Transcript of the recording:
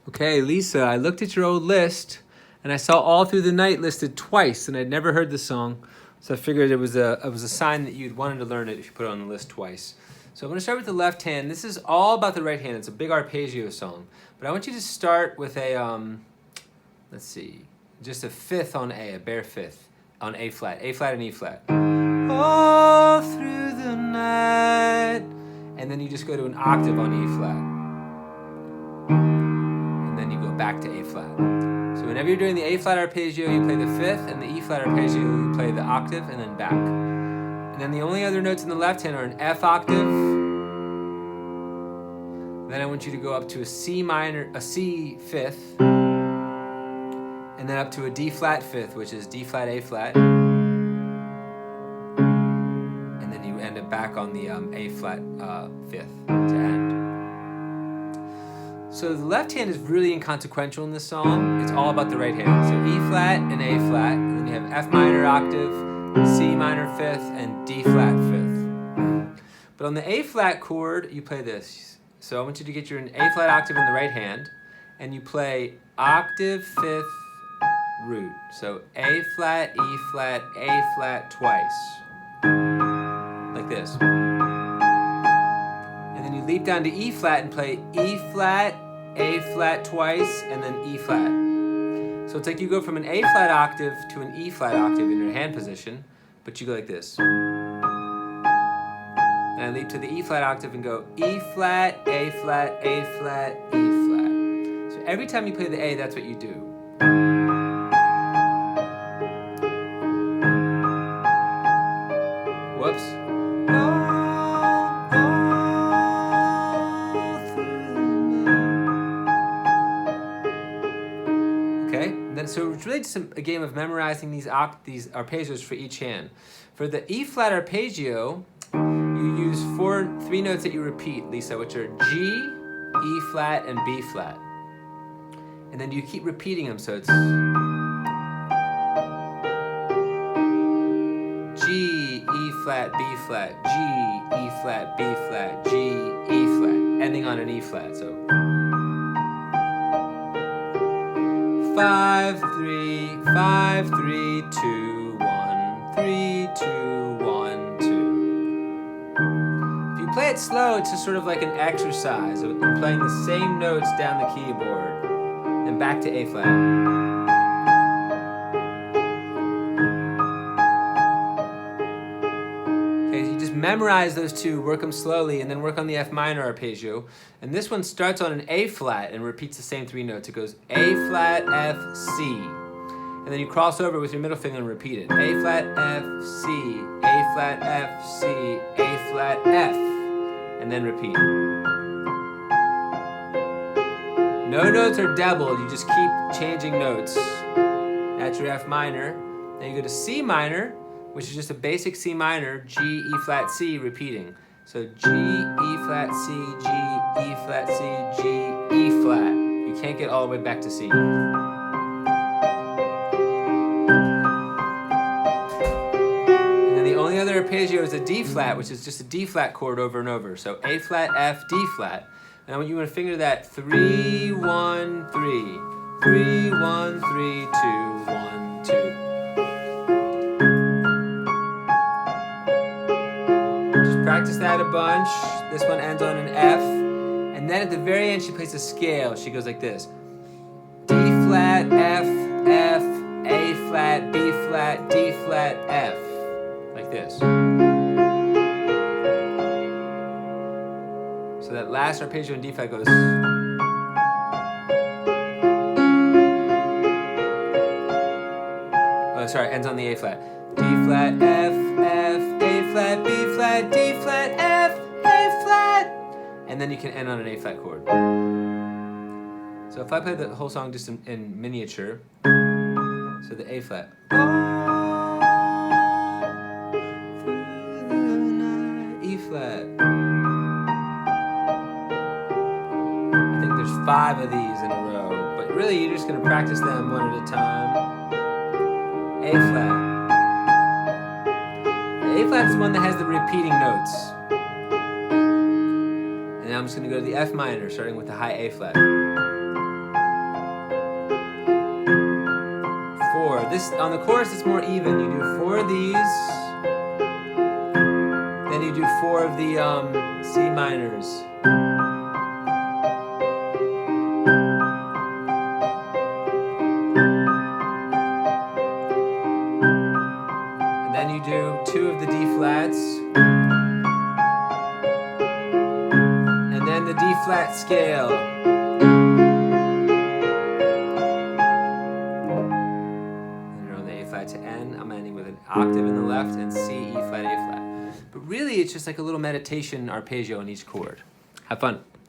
Okay, Lisa, I looked at your old list and I saw All Through the Night listed twice, and I'd never heard the song, so I figured it was a sign that you'd wanted to learn it if you put it on the list twice. So I'm going to start with the left hand. This is all about the right hand. It's a big arpeggio song, but I want you to start with a let's see, just a fifth on A, a bare fifth on A flat and E flat. All through the night, and then you just go to an octave on E flat. And then you go back to A flat. So whenever you're doing the A flat arpeggio, you play the fifth, and the E flat arpeggio, you play the octave and then back. And then the only other notes in the left hand are an F octave. Then I want you to go up to a C minor, a C fifth, and then up to a D flat fifth, which is D flat, A flat. And then you end up back on the A flat fifth to end. So the left hand is really inconsequential in this song. It's all about the right hand. So E flat and A flat, and then you have F minor octave, C minor fifth, and D flat fifth. But on the A flat chord, you play this. So I want you to get your A flat octave in the right hand, and you play octave, fifth, root. So A flat, E flat, A flat twice. Like this. And then you leap down to E flat and play E flat, A flat twice, and then E flat. So it's like you go from an A flat octave to an E flat octave in your hand position, but you go like this. And I leap to the E flat octave and go E flat, A flat, A flat, E flat. So every time you play the A, that's what you do. Whoops. Okay, and then so it's really just a game of memorizing these arpeggios for each hand. For the E flat arpeggio, you use three notes that you repeat, Lisa, which are G, E flat, and B flat. And then you keep repeating them, so it's G, E flat, B flat, G, E flat, B flat, G, E flat, ending on an E flat. So 5, 3, 5, 3, 2, 1, 3, 2, 1, 2. If you play it slow, it's just sort of like an exercise of playing the same notes down the keyboard, then back to A flat. Memorize those two, work them slowly, and then work on the F minor arpeggio. And this one starts on an A flat and repeats the same three notes. It goes A flat, F, C. And then you cross over with your middle finger and repeat it. A flat, F, C, A flat, F, C, A flat, F. And then repeat. No notes are doubled, you just keep changing notes. That's your F minor. Then you go to C minor, which is just a basic C minor, G, E flat, C, repeating. So G, E flat, C, G, E flat, C, G, E flat. You can't get all the way back to C. And then the only other arpeggio is a D flat, which is just a D flat chord over and over. So A flat, F, D flat. Now you want to finger that 3, 1, 3. 3, 1, 3, 2, 1, 2. Practice that a bunch. This one ends on an F. And then at the very end, she plays a scale. She goes like this. D flat, F, F, A flat, B flat, D flat, F. Like this. So that last arpeggio in D flat goes. Oh, sorry, ends on the A flat. D flat, F, F, A flat, B flat, D flat, F, A flat. And then you can end on an A flat chord. So if I play the whole song just in miniature, so the A flat. E flat. I think there's 5 of these in a row, but really you're just going to practice them one at a time. A flat. A flat is the one that has the repeating notes. And now I'm just going to go to the F minor, starting with the high A flat. this on the chorus it's more even. You do 4 of these, then you do 4 of the C minors. And then you do 2 of the D flats. And then the D flat scale. To N, I'm ending with an octave in the left and C, E flat, A flat. But really it's just like a little meditation arpeggio in each chord. Have fun.